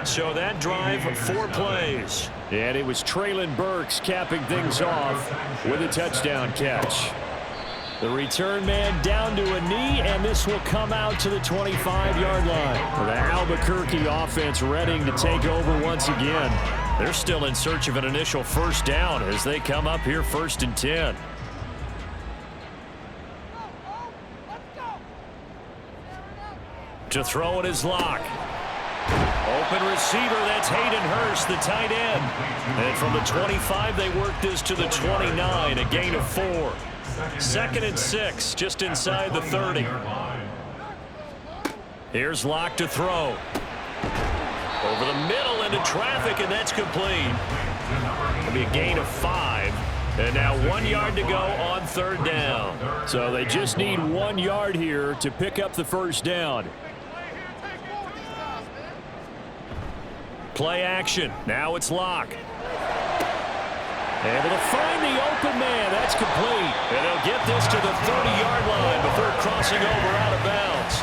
So that drive, 4 plays. And it was Traylon Burks capping things off with a touchdown catch. The return man down to a knee, and this will come out to the 25-yard line. The Albuquerque offense ready to take over once again. They're still in search of an initial first down as they come up here 1st and 10. To throw it is Locke. Open receiver, that's Hayden Hurst, the tight end. And from the 25, they work this to the 29, a gain of 4. 2nd and 6, just inside the 30. Here's Locke to throw. Over the middle into traffic, and that's complete. It'll be a gain of 5. And now 1 yard to go on 3rd down. So they just need 1 yard here to pick up the first down. Play action. Now it's Locke. Able to find the open man. That's complete. And they'll get this to the 30-yard line before crossing over out of bounds.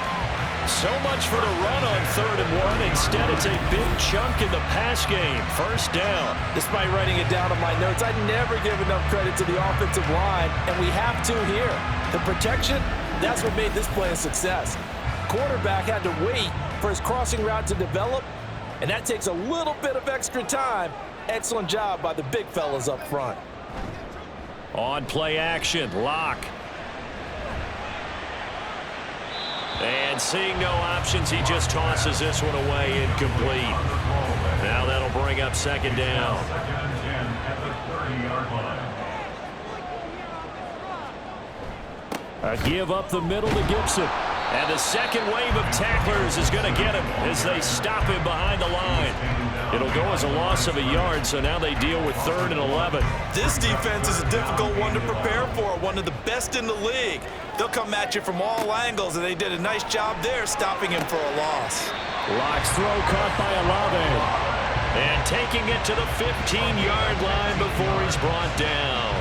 So much for the run on 3rd and 1. Instead, it's a big chunk in the pass game. First down. Despite writing it down on my notes, I never give enough credit to the offensive line, and we have to here. The protection, that's what made this play a success. Quarterback had to wait for his crossing route to develop, and that takes a little bit of extra time. Excellent job by the big fellas up front. On play action, Locke. And seeing no options, he just tosses this one away, incomplete. Now that'll bring up 2nd down. A give up the middle to Gibson. And the second wave of tacklers is going to get him as they stop him behind the line. It'll go as a loss of a yard, so now they deal with 3rd and 11. This defense is a difficult one to prepare for, one of the best in the league. They'll come at you from all angles, and they did a nice job there stopping him for a loss. Locke's throw caught by Olave. And taking it to the 15-yard line before he's brought down.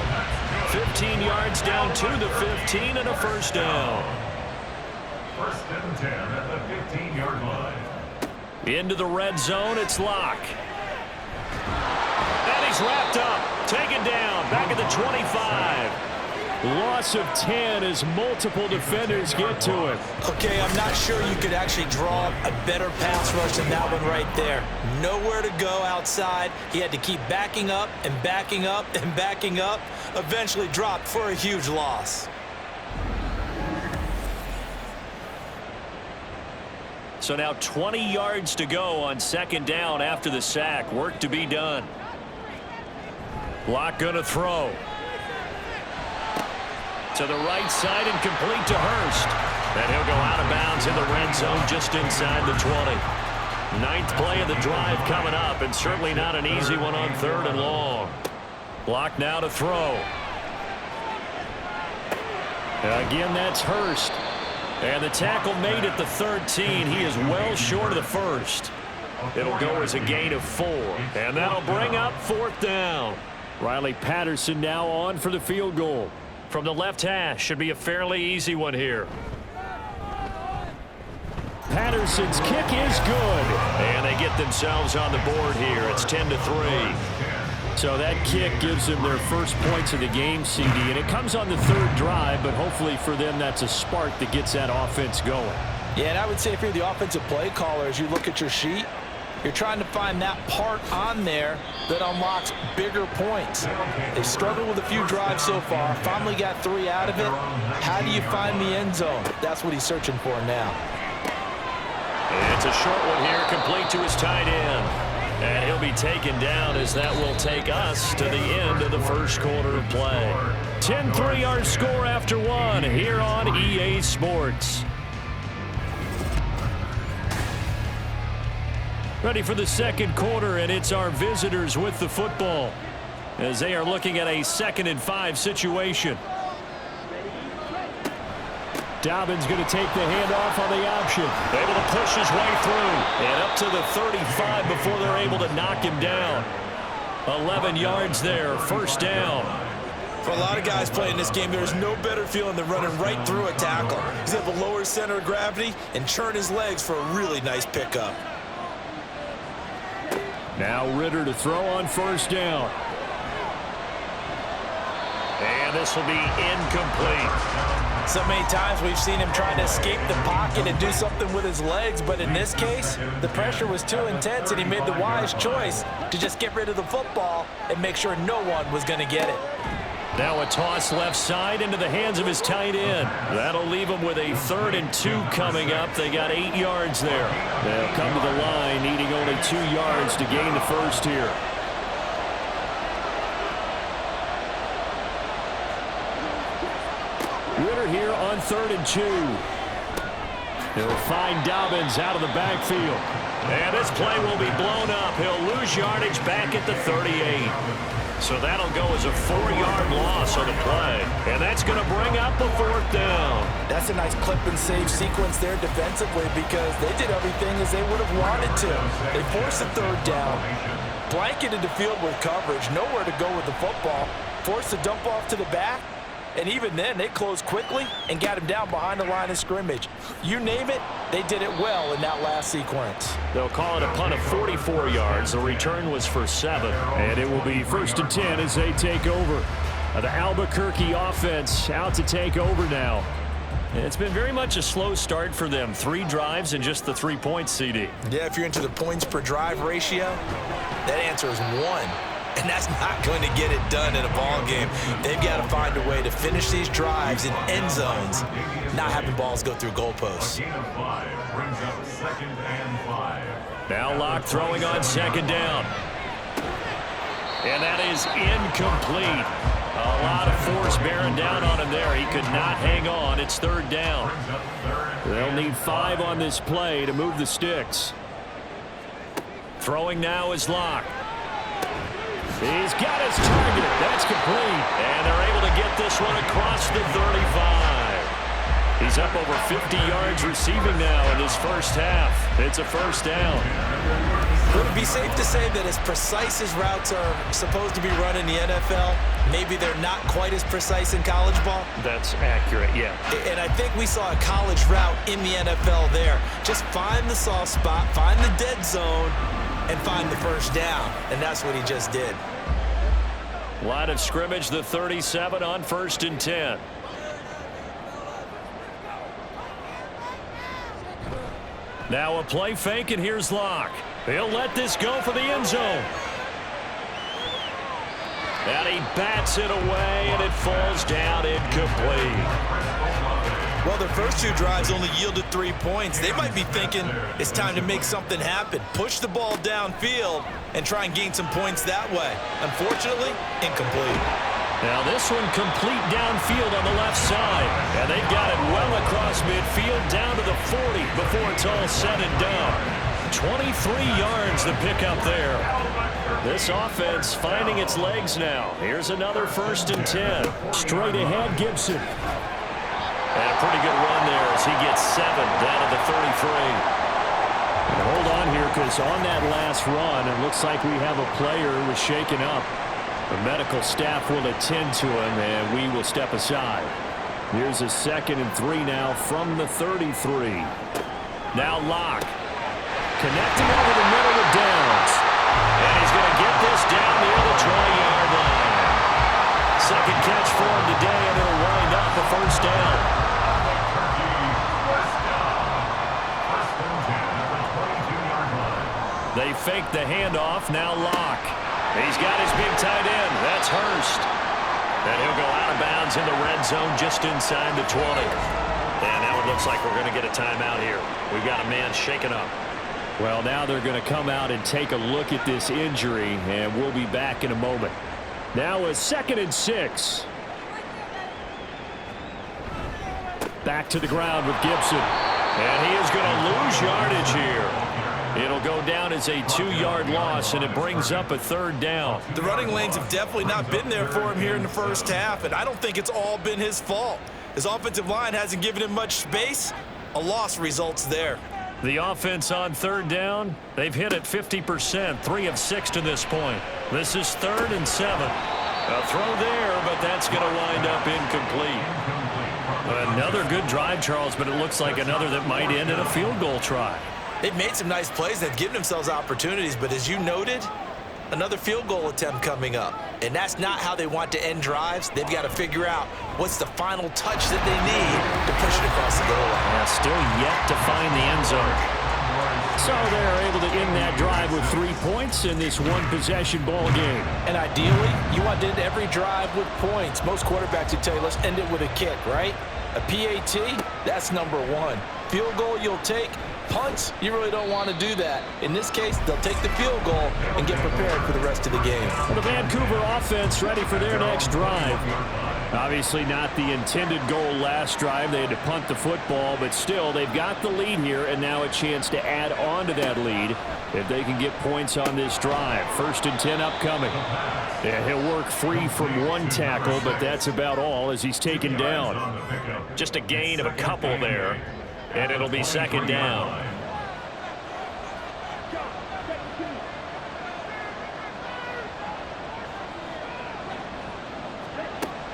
15 yards down to the 15 and a first down. 1st and 10 at the 15-yard line. Into the red zone, it's Locke. And he's wrapped up, taken down, back at the 25. Loss of 10 as multiple defenders get to him. Okay, I'm not sure you could actually draw a better pass rush than that one right there. Nowhere to go outside. He had to keep backing up and backing up and backing up. Eventually dropped for a huge loss. So now 20 yards to go on 2nd down after the sack. Work to be done. Locke going to throw. To the right side and complete to Hurst. And he'll go out of bounds in the red zone just inside the 20. 9th play of the drive coming up, and certainly not an easy one on 3rd and long. Locke now to throw. Again, that's Hurst. And the tackle made at the 13. He is well short of the first. It'll go as a gain of 4. And that'll bring up 4th down. Riley Patterson now on for the field goal. From the left hash, should be a fairly easy one here. Patterson's kick is good. And they get themselves on the board here. It's 10-3. So that kick gives them their first points of the game, CD. And it comes on the 3rd drive, but hopefully for them that's a spark that gets that offense going. Yeah, and I would say if you're the offensive play caller, as you look at your sheet, you're trying to find that part on there that unlocks bigger points. They've struggled with a few drives so far. Finally got 3 out of it. How do you find the end zone? That's what he's searching for now. And it's a short one here, complete to his tight end. And he'll be taken down as that will take us to the end of the first quarter of play. 10-3 our score after 1 here on EA Sports. Ready for the second quarter, and it's our visitors with the football as they are looking at a 2nd and 5 situation. Dobbins going to take the handoff on the option. Able to push his way through and up to the 35 before they're able to knock him down. 11 yards there, first down. For a lot of guys playing this game, there's no better feeling than running right through a tackle. He's able to lower his center of gravity and churn his legs for a really nice pickup. Now Ritter to throw on first down. And this will be incomplete. So many times we've seen him trying to escape the pocket and do something with his legs, but in this case, the pressure was too intense and he made the wise choice to just get rid of the football and make sure no one was going to get it. Now a toss left side into the hands of his tight end. That'll leave him with a 3rd and 2 coming up. They got 8 yards there. They'll come to the line needing only 2 yards to gain the first here. Ritter here on 3rd and 2. He'll find Dobbins out of the backfield. And this play will be blown up. He'll lose yardage back at the 38. So that'll go as a 4-yard loss on the play. And that's going to bring up a 4th down. That's a nice clip and save sequence there defensively because they did everything as they would have wanted to. They forced the 3rd down, blanketed the field with coverage, nowhere to go with the football, forced the dump off to the back, and even then they closed quickly and got him down behind the line of scrimmage. You name it, they did it well in that last sequence. They'll call it a punt of 44 yards. The return was for 7. And it will be 1st and 10 as they take over. The Albuquerque offense out to take over now. It's been very much a slow start for them. 3 drives and just the 3 points, CD. Yeah, if you're into the points per drive ratio, that answer is 1. And that's not going to get it done in a ball game. They've got to find a way to finish these drives in end zones, not having balls go through goalposts. Now Locke throwing on 2nd down. And that is incomplete. A lot of force bearing down on him there. He could not hang on. It's 3rd down. They'll need 5 on this play to move the sticks. Throwing now is Locke. He's got his target. That's complete. And they're able to get this one across the 35. He's up over 50 yards receiving now in his first half. It's a 1st down. Would it be safe to say that as precise as routes are supposed to be run in the NFL, maybe they're not quite as precise in college ball? That's accurate, yeah. And I think we saw a college route in the NFL there. Just find the soft spot, find the dead zone, and find the 1st down. And that's what he just did. Line of scrimmage, the 37 on 1st and 10. Now a play fake, and here's Locke. He'll let this go for the end zone. And he bats it away, and it falls down incomplete. Well, the first 2 drives only yielded 3 points. They might be thinking it's time to make something happen. Push the ball downfield and try and gain some points that way. Unfortunately, incomplete. Now this one complete downfield on the left side. And they've got it well across midfield down to the 40 before it's all said and done. 23 yards to pick up there. This offense finding its legs now. Here's another 1st and 10. Straight ahead, Gibson. And a pretty good run there as he gets 7 down to the 33. And hold on here, because on that last run, it looks like we have a player who was shaken up. The medical staff will attend to him, and we will step aside. Here's a 2nd and 3 now from the 33. Now Locke. Connecting over the middle with Downs. And he's going to get this down near the 20-yard line. 2nd catch for him today, and it'll wind up a 1st down. They fake the handoff. Now Locke. He's got his big tight end. That's Hurst. And he'll go out of bounds in the red zone just inside the 20. And now it looks like we're going to get a timeout here. We've got a man shaken up. Well, now they're going to come out and take a look at this injury, and we'll be back in a moment. Now a 2nd and 6. Back to the ground with Gibson. And he is going to lose yardage here. It'll go down as a 2-yard loss, and it brings up a 3rd down. The running lanes have definitely not been there for him here in the first half, and I don't think it's all been his fault. His offensive line hasn't given him much space. A loss results there. The offense on 3rd down, they've hit it 50%, 3 of 6 to this point. This is 3rd and 7. A throw there, but that's going to wind up incomplete. Another good drive, Charles, but it looks like another that might end in a field goal try. They've made some nice plays. They've given themselves opportunities, but as you noted, another field goal attempt coming up. And that's not how they want to end drives. They've got to figure out what's the final touch that they need to push it across the goal line. Yeah, still yet to find the end zone. So they're able to end that drive with 3 points in this one-possession ball game. And ideally, you want to end every drive with points. Most quarterbacks would tell you, let's end it with a kick, right? A PAT, that's number one. Field goal you'll take. Punts, you really don't want to do that. In this case, they'll take the field goal and get prepared for the rest of the game. The Vancouver offense ready for their next drive. Obviously not the intended goal last drive. They had to punt the football, but still, they've got the lead here, and now a chance to add on to that lead if they can get points on this drive. 1st and 10 upcoming. Yeah, he'll work free from one tackle, but that's about all as he's taken down. Just a gain of a couple there, and it'll be 2nd down.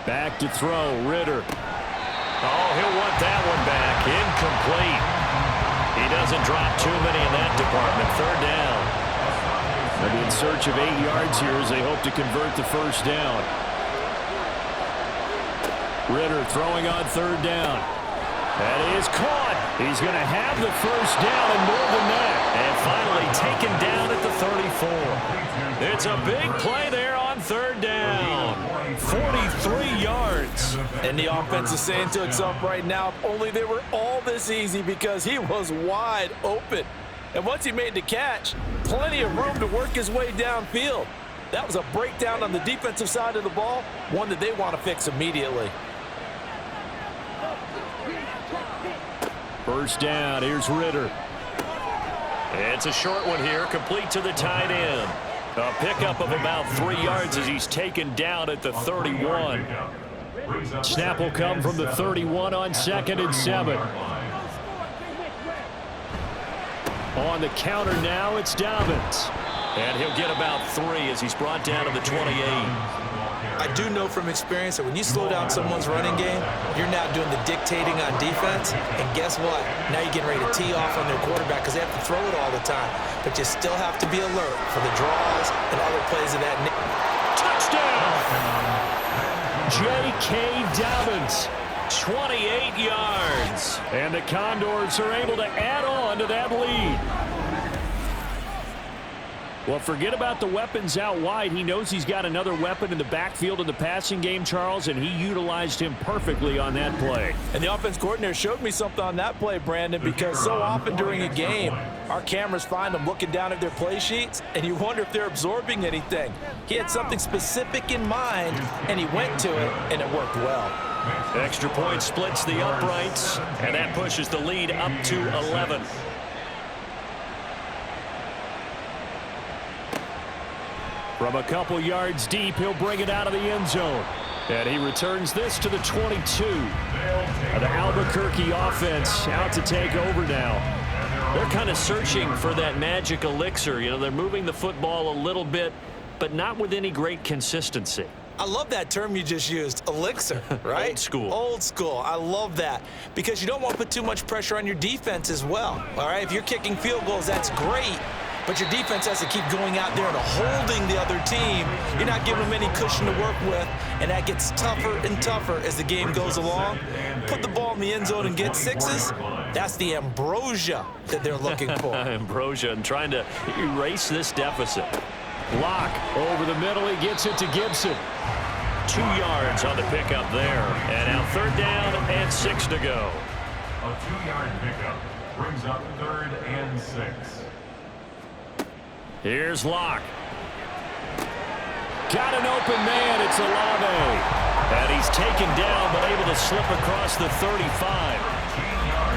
Back to throw, Ritter. Oh, he'll want that one back. Incomplete. He doesn't drop too many in that department. 3rd down. They'll be in search of 8 yards here as they hope to convert the 1st down. Ritter throwing on 3rd down. That is caught. He's going to have the 1st down and more than that. And finally taken down at the 34. It's a big play there on 3rd down. 43 yards. And the offense is saying to itself right now, if only they were all this easy, because he was wide open. And once he made the catch, plenty of room to work his way downfield. That was a breakdown on the defensive side of the ball, one that they want to fix immediately. 1st down, here's Ritter. It's a short one here, complete to the tight end. A pickup of about 3 yards as he's taken down at the 31. Snap will come from the 31 on 2nd and 7. On the counter now, it's Dobbins. And he'll get about 3 as he's brought down to the 28. I do know from experience that when you slow down someone's running game, you're now doing the dictating on defense. And guess what? Now you're getting ready to tee off on their quarterback because they have to throw it all the time. But you still have to be alert for the draws and other plays of that. Touchdown! J.K. Dobbins. 28 yards. And the Condors are able to add on to that lead. Well, forget about the weapons out wide. He knows he's got another weapon in the backfield in the passing game, Charles, and he utilized him perfectly on that play. And the offense coordinator showed me something on that play, Brandon, because so often during a game, our cameras find them looking down at their play sheets, and you wonder if they're absorbing anything. He had something specific in mind, and he went to it, and it worked well. Extra point splits the uprights, and that pushes the lead up to 11. From a couple yards deep, he'll bring it out of the end zone. And he returns this to the 22. The Albuquerque offense out to take over now. They're kind of searching for that magic elixir. You know, they're moving the football a little bit, but not with any great consistency. I love that term you just used, elixir, right? Old school. Old school. I love that because you don't want to put too much pressure on your defense as well, all right? If you're kicking field goals, that's great, but your defense has to keep going out there and holding the other team. You're not giving them any cushion to work with, and that gets tougher and tougher as the game goes along. Put the ball in the end zone and get sixes. That's the ambrosia that they're looking for. Ambrosia and trying to erase this deficit. Block over the middle. He gets it to Gibson. 2 yards on the pickup there. And now 3rd down and 6 to go. A 2-yard pickup brings up 3rd and 6. Here's Locke. Got an open man. It's Olave. And he's taken down but able to slip across the 35.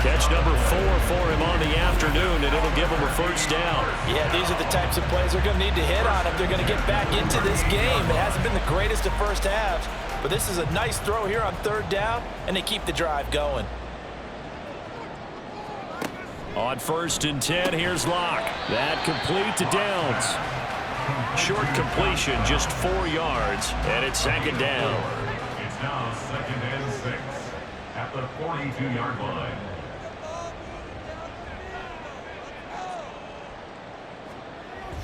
Catch number 4 for him on the afternoon, and it'll give him a 1st down. Yeah, these are the types of plays they're going to need to hit on if they're going to get back into this game. It hasn't been the greatest of first halves, but this is a nice throw here on 3rd down, and they keep the drive going. On 1st and 10, here's Locke. That complete to Downs. Short completion, just 4 yards, and it's 2nd down. It's now 2nd and 6 at the 42-yard line.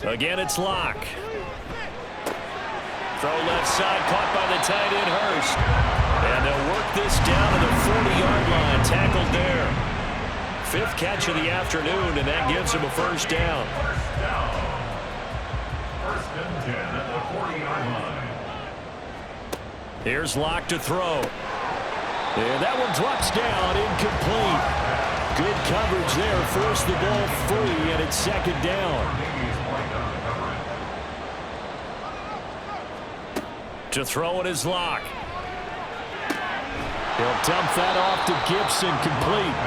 Again, it's Locke. Throw left side, caught by the tight end, Hurst. And they'll work this down to the 40-yard line, tackled there. 5th catch of the afternoon, and that gives him a first down. First and 10 at the 40-yard line. Here's Locke to throw. And that one drops down, incomplete. Good coverage there, forced the ball free, and it's second down. To throw it is Locke. He'll dump that off to Gibson, complete.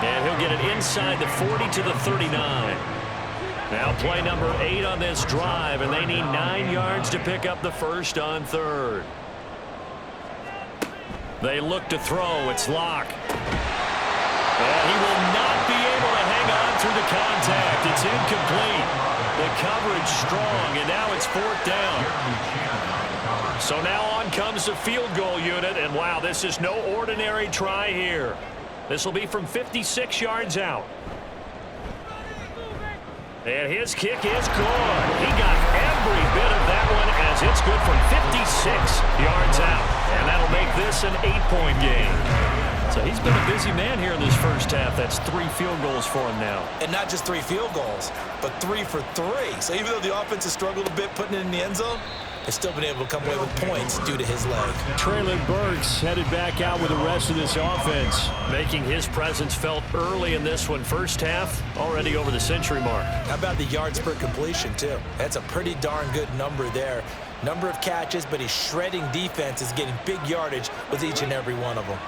And he'll get it inside the 40 to the 39. Now play number 8 on this drive, and they need 9 yards to pick up the first on 3rd. They look to throw. It's Locke. And he will not be able to hang on through the contact. It's incomplete. The coverage strong, and now it's 4th down. So now on comes the field goal unit, and wow, this is no ordinary try here. This will be from 56 yards out. And his kick is good. He got every bit of that one as it's good from 56 yards out. And that'll make this an 8-point game. So he's been a busy man here in this first half. That's 3 field goals for him now. And not just 3 field goals, but 3 for 3. So even though the offense has struggled a bit putting it in the end zone, they've still been able to come away with points due to his leg. Traylon Burks headed back out with the rest of this offense. Making his presence felt early in this one. First half, already over the century mark. How about the yards per completion, too? That's a pretty darn good number there. Number of catches, but he's shredding defenses, getting big yardage with each and every one of them.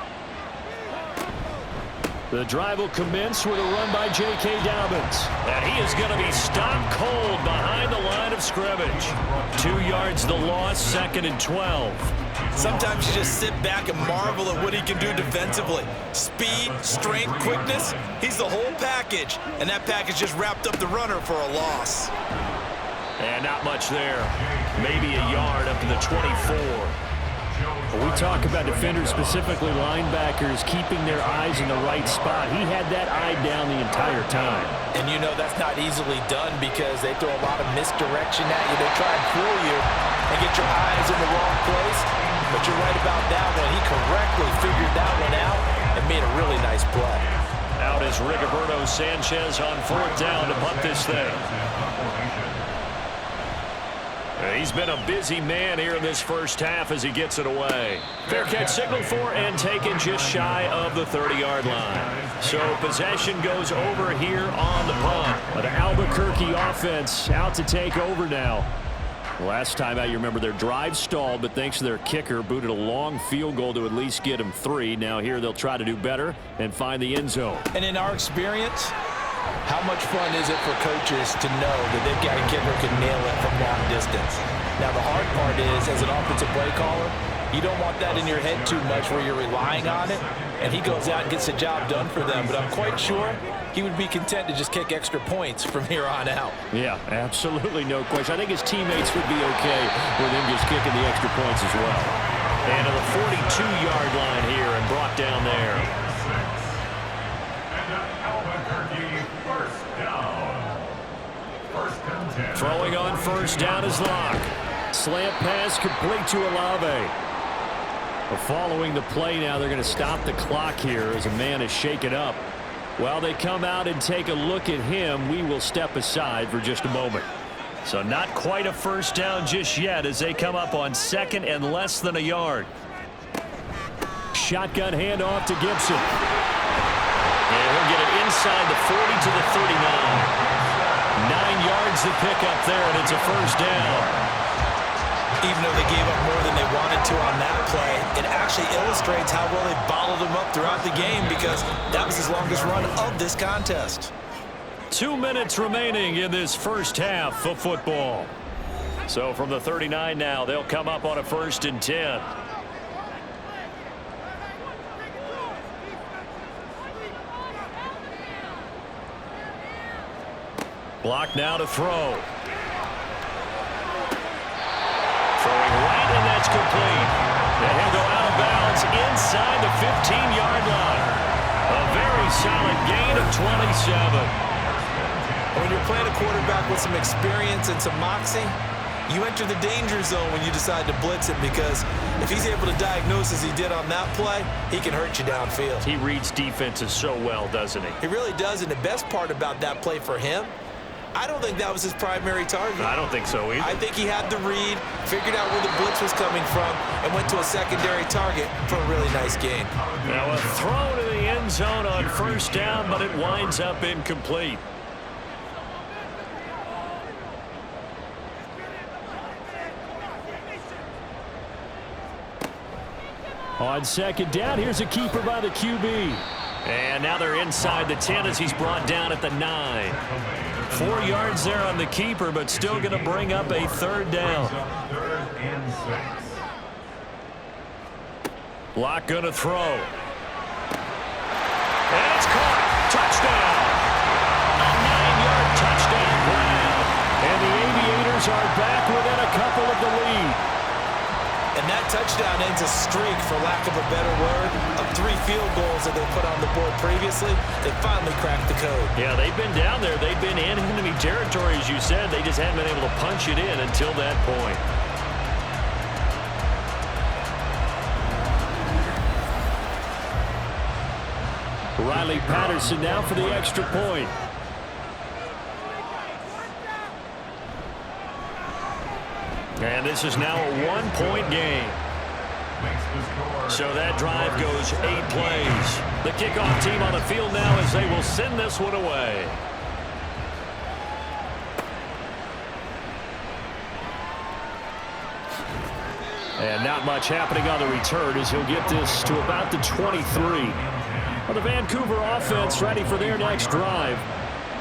The drive will commence with a run by J.K. Dobbins. And he is going to be stopped cold behind the line of scrimmage. 2 yards the loss, 2nd and 12. Sometimes you just sit back and marvel at what he can do defensively. Speed, strength, quickness, he's the whole package. And that package just wrapped up the runner for a loss. And not much there. Maybe a yard up to the 24. When we talk about defenders, specifically linebackers, keeping their eyes in the right spot, he had that eye down the entire time. And you know that's not easily done because they throw a lot of misdirection at you. They try and fool you and get your eyes in the wrong place. But you're right about that one. He correctly figured that one out and made a really nice play. Out is Rigoberto Sanchez on 4th down to punt this thing. He's been a busy man here in this first half as he gets it away. Fair catch signaled for and taken just shy of the 30-yard line. So possession goes over here on the punt. The Albuquerque offense out to take over now. Last time out, you remember their drive stalled, but thanks to their kicker, booted a long field goal to at least get them 3. Now here they'll try to do better and find the end zone. And in our experience, how much fun is it for coaches to know that they've got a kicker who can nail it from long distance? Now, the hard part is, as an offensive play caller, you don't want that in your head too much where you're relying on it, and he goes out and gets the job done for them. But I'm quite sure he would be content to just kick extra points from here on out. Yeah, absolutely no question. I think his teammates would be okay with him just kicking the extra points as well. And to the 42-yard line here and brought down there. Throwing on 1st down is Locke. Slant pass complete to Olave. Following the play now, they're going to stop the clock here as a man is shaken up. While they come out and take a look at him, we will step aside for just a moment. So not quite a first down just yet as they come up on 2nd and less than a yard. Shotgun handoff to Gibson. And he'll get it inside the 40 to the 39. 9 yards to pick up there, and it's a first down. Even though they gave up more than they wanted to on that play, it actually illustrates how well they bottled them up throughout the game because that was his longest run of this contest. 2 minutes remaining in this first half of football. So from the 39 now, they'll come up on a 1st and 10. Block now to throw. Throwing right, and that's complete. And he'll go out of bounds inside the 15-yard line. A very solid gain of 27. When you're playing a quarterback with some experience and some moxie, you enter the danger zone when you decide to blitz him, because if he's able to diagnose as he did on that play, he can hurt you downfield. He reads defenses so well, doesn't he? He really does, and the best part about that play for him, I don't think that was his primary target. I don't think so either. I think he had the read, figured out where the blitz was coming from, and went to a secondary target for a really nice gain. Now a throw to the end zone on first down, but it winds up incomplete. On second down, here's a keeper by the QB. And now they're inside the 10 as he's brought down at the 9. 4 yards there on the keeper, but still going to bring up a third down. Lock going to throw. And it's caught. Touchdown. A 9-yard touchdown grab. And the Aviators are back within a couple of the lead. And that touchdown ends a streak, for lack of a better word, of 3 field goals that they put on the board previously. They finally cracked the code. Yeah, they've been down there. They've been in enemy territory, as you said. They just hadn't been able to punch it in until that point. Riley Patterson now for the extra point. And this is now a 1-point game. So that drive goes 8 plays. The kickoff team on the field now as they will send this one away. And not much happening on the return as he'll get this to about the 23. Well, the Vancouver offense ready for their next drive.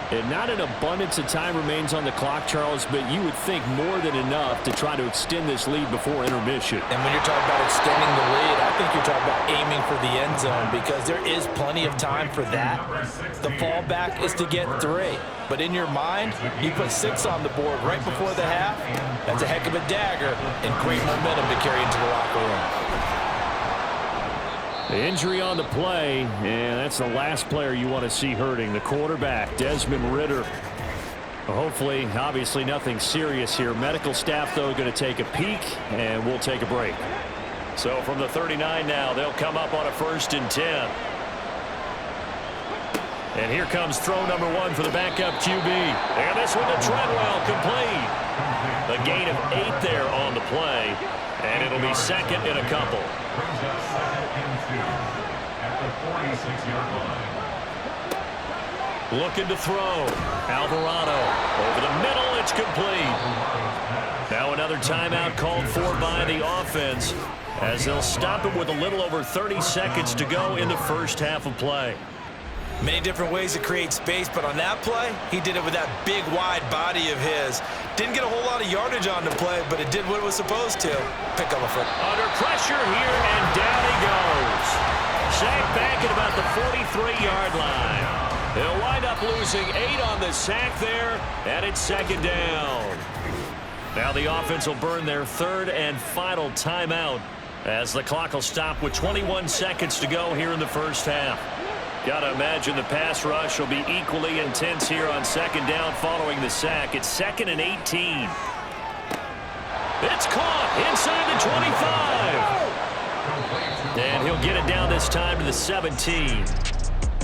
And not an abundance of time remains on the clock, Charles, but you would think more than enough to try to extend this lead before intermission. And when you're talking about extending the lead, I think you're talking about aiming for the end zone, because there is plenty of time for that. The fallback is to get 3. But in your mind, you put 6 on the board right before the half. That's a heck of a dagger and great momentum to carry into the locker room. The injury on the play, and that's the last player you want to see hurting, the quarterback, Desmond Ridder. Hopefully, obviously nothing serious here. Medical staff, though, going to take a peek, and we'll take a break. So from the 39 now, they'll come up on a 1st and 10. And here comes throw number 1 for the backup QB. And this one to Treadwell, complete. A gain of 8 there on the play, and it'll be 2nd and a couple. At the 46-yard line. Looking to throw. Alvarado over the middle. It's complete. Now another timeout called for by the offense, as they'll stop it with a little over 30 seconds to go in the first half of play. Many different ways to create space, but on that play, he did it with that big, wide body of his. Didn't get a whole lot of yardage on the play, but it did what it was supposed to. Pick up a foot. Under pressure here, and down he goes. Sacked back at about the 43-yard line. They'll wind up losing 8 on the sack there, and it's 2nd down. Now the offense will burn their 3rd and final timeout, as the clock will stop with 21 seconds to go here in the first half. Got to imagine the pass rush will be equally intense here on 2nd down following the sack. It's 2nd and 18. It's caught inside the 25. And he'll get it down this time to the 17.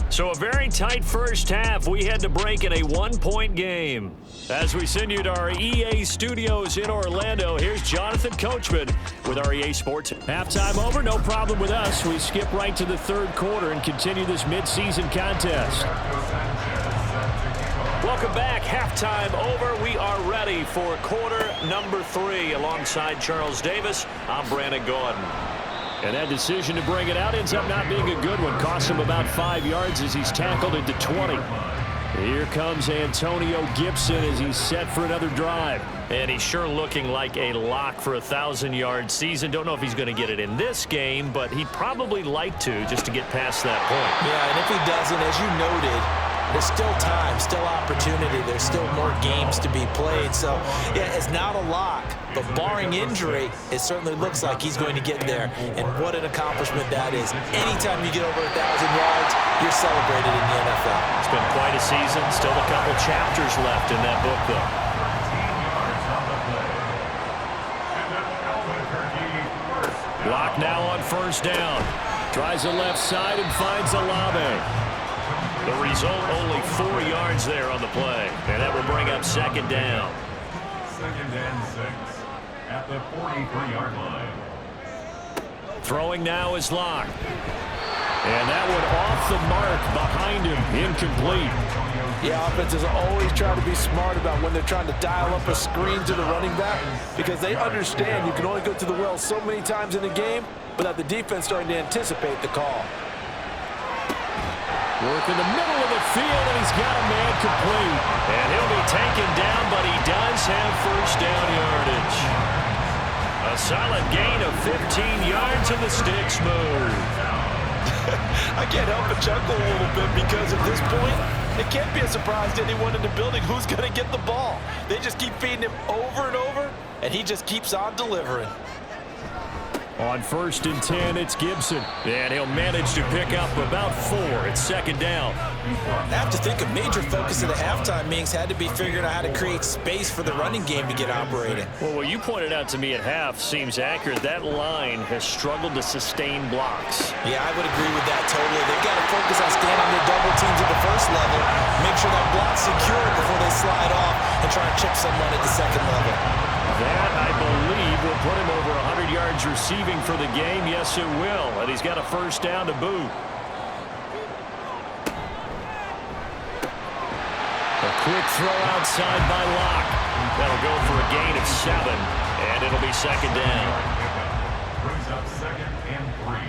So a very tight first half. We had to break in a 1-point game. As we send you to our EA studios in Orlando, here's Jonathan Coachman with our EA Sports. Halftime over, no problem with us. We skip right to the 3rd quarter and continue this midseason contest. Welcome back. Halftime over. We are ready for quarter number 3. Alongside Charles Davis, I'm Brandon Gordon. And that decision to bring it out ends up not being a good one. Costs him about 5 yards as he's tackled into 20. Here comes Antonio Gibson as he's set for another drive. And he's sure looking like a lock for a 1,000-yard season. Don't know if he's going to get it in this game, but he'd probably like to, just to get past that point. Yeah, and if he doesn't, as you noted, There's still time, still opportunity. There's still more games to be played. So, yeah, it's not a lock, but barring injury, it certainly looks like he's going to get there. And what an accomplishment that is. Anytime you get over 1,000 yards, you're celebrated in the NFL. It's been quite a season. Still a couple chapters left in that book, though. Block now on first down. Tries the left side and finds Olave. The result, only 4 yards there on the play. And that will bring up second down. 2nd and 6 at the 43-yard line. Throwing now is Locke. And that one off the mark behind him. Incomplete. Yeah, offenses always try to be smart about when they're trying to dial up a screen to the running back because they understand you can only go to the well so many times in a game without the defense starting to anticipate the call. Work in the middle of the field, and he's got a man complete. And he'll be taken down, but he does have first down yardage. A solid gain of 15 yards, and the sticks move. I can't help but chuckle a little bit because at this point, it can't be a surprise to anyone in the building who's going to get the ball. They just keep feeding him over and over, and he just keeps on delivering. On 1st and 10, it's Gibson. And he'll manage to pick up about 4. It's second down. I have to think a major focus of the halftime meetings had to be figuring out how to create space for the running game to get operating. Well, what you pointed out to me at half seems accurate. That line has struggled to sustain blocks. Yeah, I would agree with that totally. They've got to focus on standing their double teams at the first level, make sure that block's secure before they slide off and try to chip someone at the second level. That, I believe, will put him over 100 yards receiving for the game. Yes, it will. And he's got a first down to boot. A quick throw outside by Locke. That'll go for a gain of 7, and it'll be second down. Brings up 2nd and 3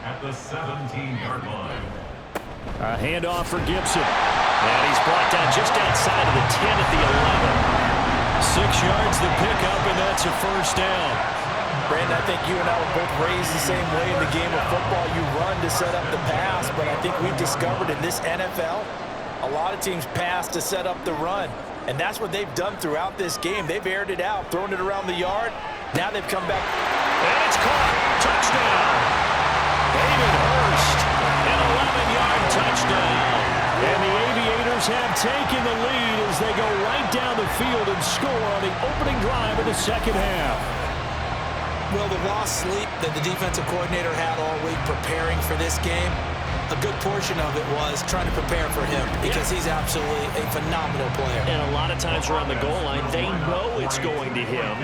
at the 17-yard line. A handoff for Gibson. And he's brought down just outside of the 10 at the 11. 6 yards to pick up, and that's a first down. Brandon, I think you and I were both raised the same way in the game of football. You run to set up the pass, but I think we've discovered in this NFL, a lot of teams pass to set up the run. And that's what they've done throughout this game. They've aired it out, thrown it around the yard. Now they've come back. And it's caught. Touchdown. David Hurst, an 11-yard touchdown. And the Aviators have taken the lead as they go right down the field and score on the opening drive of the second half. Well, the lost sleep that the defensive coordinator had all week preparing for this game, a good portion of it was trying to prepare for him because he's absolutely a phenomenal player. And a lot of times around the goal line, they know it's going to him.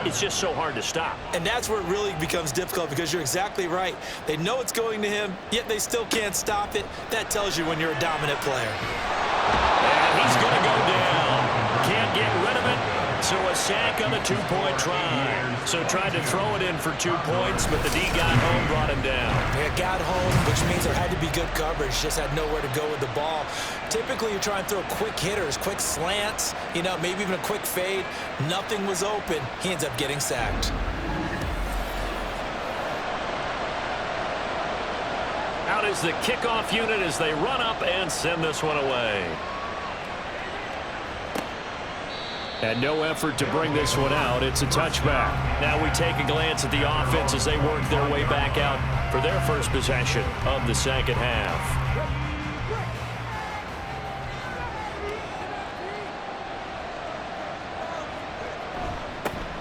It's just so hard to stop. And that's where it really becomes difficult because you're exactly right. They know it's going to him, yet they still can't stop it. That tells you when you're a dominant player. And he's going to go down. Can't get rid of it. So a sack on the 2-point try. So tried to throw it in for 2 points, but the D got home, brought him down. They got home, which means there had to be good coverage. Just had nowhere to go with the ball. Typically, you try and throw quick hitters, quick slants, you know, maybe even a quick fade. Nothing was open. He ends up getting sacked. Out is the kickoff unit as they run up and send this one away. And no effort to bring this one out. It's a touchback. Now we take a glance at the offense as they work their way back out for their first possession of the second half.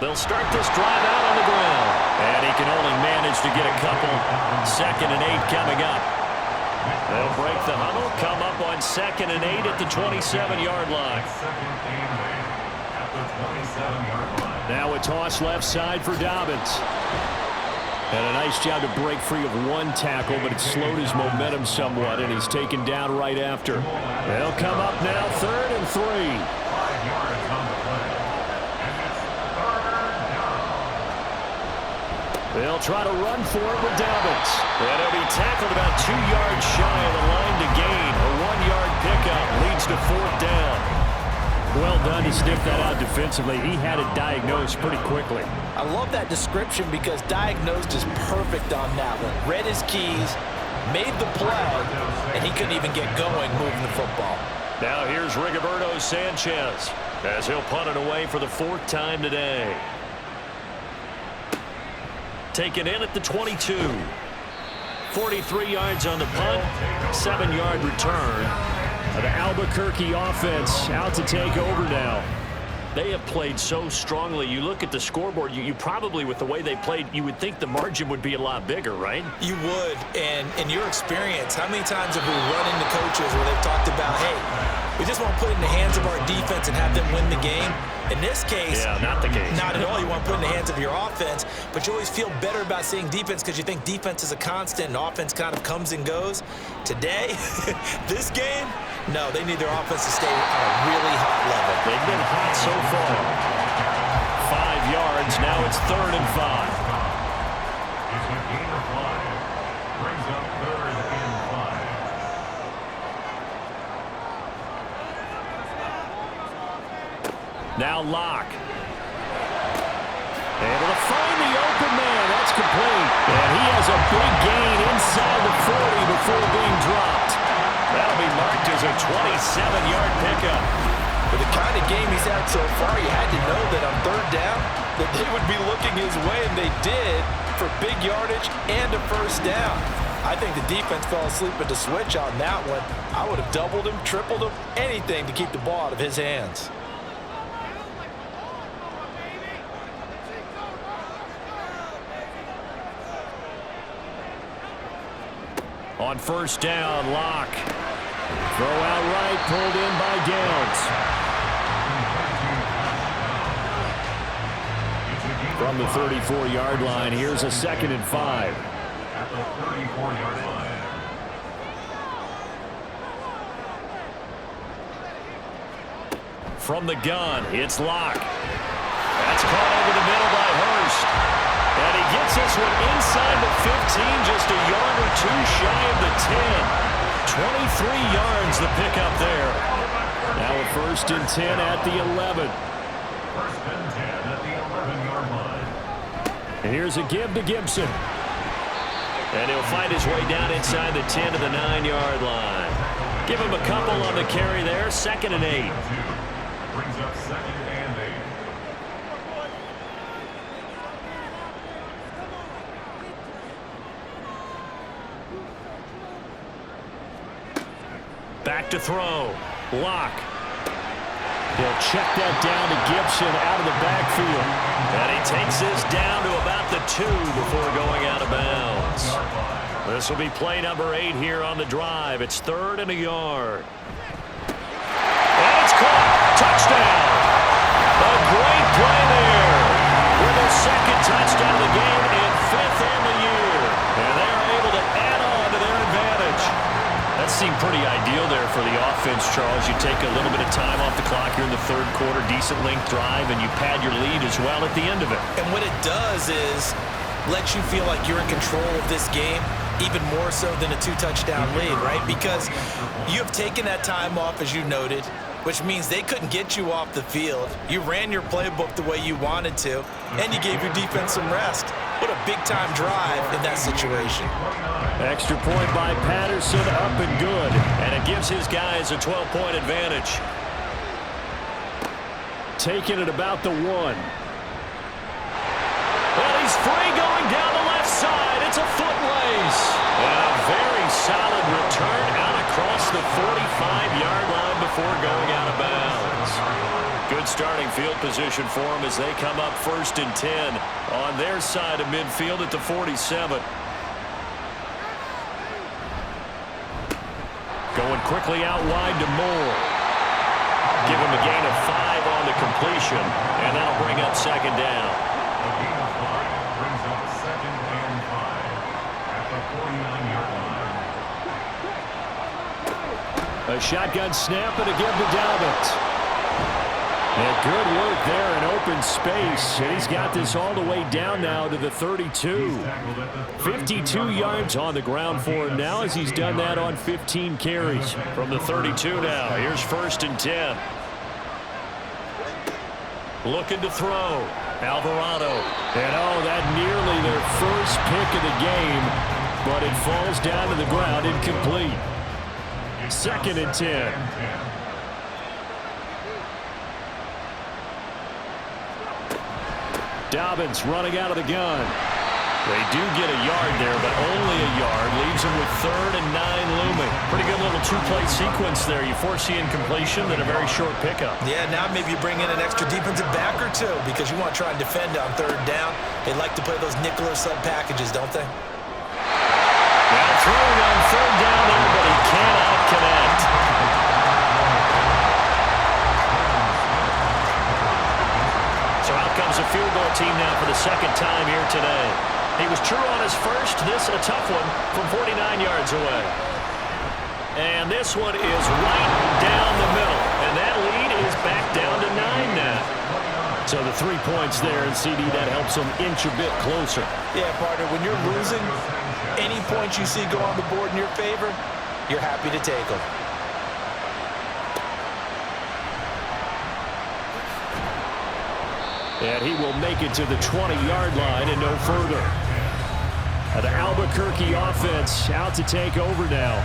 They'll start this drive out on the ground. And he can only manage to get a couple. 2nd and 8 coming up. They'll break the huddle, come up on 2nd and 8 at the 27-yard line. Now a toss left side for Dobbins. And a nice job to break free of one tackle, but it slowed his momentum somewhat, and he's taken down right after. They'll come up now 3rd and 3. 5 yards on the play. And it's 3rd down. They'll try to run for it with Dobbins. And he'll be tackled about 2 yards shy of the line to gain. A 1-yard pickup leads to 4th down. Well done to sniff that out defensively. He had it diagnosed pretty quickly. I love that description because diagnosed is perfect on that one. Read his keys, made the play, and he couldn't even get going moving the football. Now here's Rigoberto Sanchez as he'll punt it away for the 4th time today. Taken in at the 22. 43 yards on the punt, 7-yard return. The Albuquerque offense out to take over now. They have played so strongly. You look at the scoreboard, you probably, with the way they played, you would think the margin would be a lot bigger, right? You would, and in your experience, how many times have we run into coaches where they've talked about, hey, we just want to put it in the hands of our defense and have them win the game? In this case, yeah, not the case. Not at all. You want to put it in the hands of your offense, but you always feel better about seeing defense because you think defense is a constant and offense kind of comes and goes. Today, this game, no, they need their offense to stay on a really hot level. They've been hot so far. 5 yards. Now it's 3rd and 5. It's a gain of 5. Brings up 3rd and 5. Now Locke. Able to find the open man. That's complete. And he has a big gain inside the 40 before being dropped. That'll be marked as a 27-yard pickup. With the kind of game he's had so far, you had to know that on 3rd down that they would be looking his way, and they did, for big yardage and a 1st down. I think the defense fell asleep at the switch on that one. I would have doubled him, tripled him, anything to keep the ball out of his hands. On 1st down, Locke. Throw out right, pulled in by Downs. From the 34-yard line, here's a 2nd and 5. At the 34-yard line. From the gun, it's Locke. That's caught over the middle by Hurst. And he gets this one inside the 15, just a yard or 2 shy of the 10. 23 yards the pickup there. Now a 1st and 10 at the 11. 1st and 10 at the 11-yard line. And here's a give to Gibson. And he'll find his way down inside the 10 to the 9-yard line. Give him a couple on the carry there. 2nd and 8. Brings up 2nd and 8. Back to throw. Locke. He'll check that down to Gibson out of the backfield. And he takes this down to about the 2 before going out of bounds. This will be play number 8 here on the drive. It's 3rd and a yard. And it's caught. Touchdown. A great play there. With a 2nd touchdown of the game and 5th on the year. And they're able to add on to their advantage. That seemed pretty ideal there for the offense, Charles. You take a little bit of time off the clock here in the 3rd quarter, decent length drive, and you pad your lead as well at the end of it. And what it does is lets you feel like you're in control of this game, even more so than a 2-touchdown lead, right? Because you have taken that time off, as you noted, which means they couldn't get you off the field. You ran your playbook the way you wanted to, and you gave your defense some rest. What a big-time drive in that situation. Extra point by Patterson, up and good. And it gives his guys a 12-point advantage. Taking it about the 1. Well, he's free going down the left side. It's a foot race. And a very solid return out across the 45-yard line before going out of bounds. Good starting field position for them as they come up 1st and 10 on their side of midfield at the 47. Going quickly out wide to Moore. Give him a gain of 5 on the completion, and that'll bring up 2nd down. A gain of 5 brings up 2nd and 5 at the 49-yard line. A shotgun snap and a give to Dalvin. And good work there in open space. And he's got this all the way down now to the 32. 52 yards on the ground for him now as he's done that on 15 carries. From the 32 now, here's 1st and 10. Looking to throw. Alvarado. And oh, that nearly their first pick of the game. but it falls down to the ground incomplete. 2nd and 10. Dobbins running out of the gun. They do get a yard there, but only a yard. Leaves them with 3rd and 9 looming. Pretty good little two-play sequence there. You force the incompletion, then a very short pickup. Yeah, now maybe you bring in an extra defensive back or two because you want to try and defend on 3rd down. They like to play those nickel or sub packages, don't they? Now throwing on 3rd down there, but he cannot connect. So out comes a field goal team now for the 2nd time here today. He was true on his first. This a tough one from 49 yards away. And this one is right down the middle. And that lead is back down to 9 now. So the 3 points there, and CD, that helps them inch a bit closer. Yeah, partner, when you're losing, any points you see go on the board in your favor, you're happy to take them. And he will make it to the 20-yard line and no further. The Albuquerque offense out to take over now.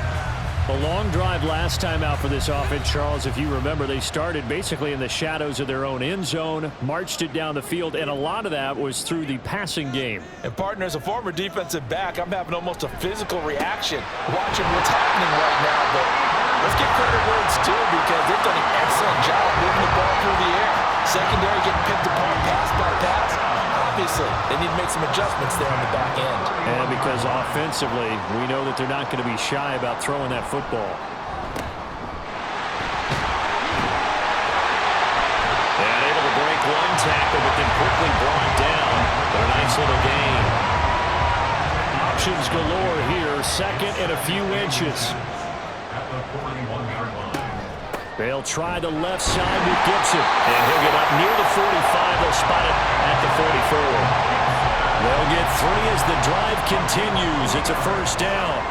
A long drive last time out for this offense, Charles. If you remember, they started basically in the shadows of their own end zone, marched it down the field, and a lot of that was through the passing game. And partner, as a former defensive back, I'm having almost a physical reaction watching what's happening right now. But let's give credit where it's due because they've done an excellent job moving the ball through the air. Secondary getting picked apart pass by pass. Obviously, they need to make some adjustments there on the back end. And because offensively, we know that they're not going to be shy about throwing that football. And able to break one tackle, but then quickly brought down. But a nice little gain. Options galore here. 2nd and a few inches. At the 41-yard line. They'll try the left side with Gibson. And he'll get up near the 45. They'll spot it at the 44. They'll get 3 as the drive continues. It's a 1st down.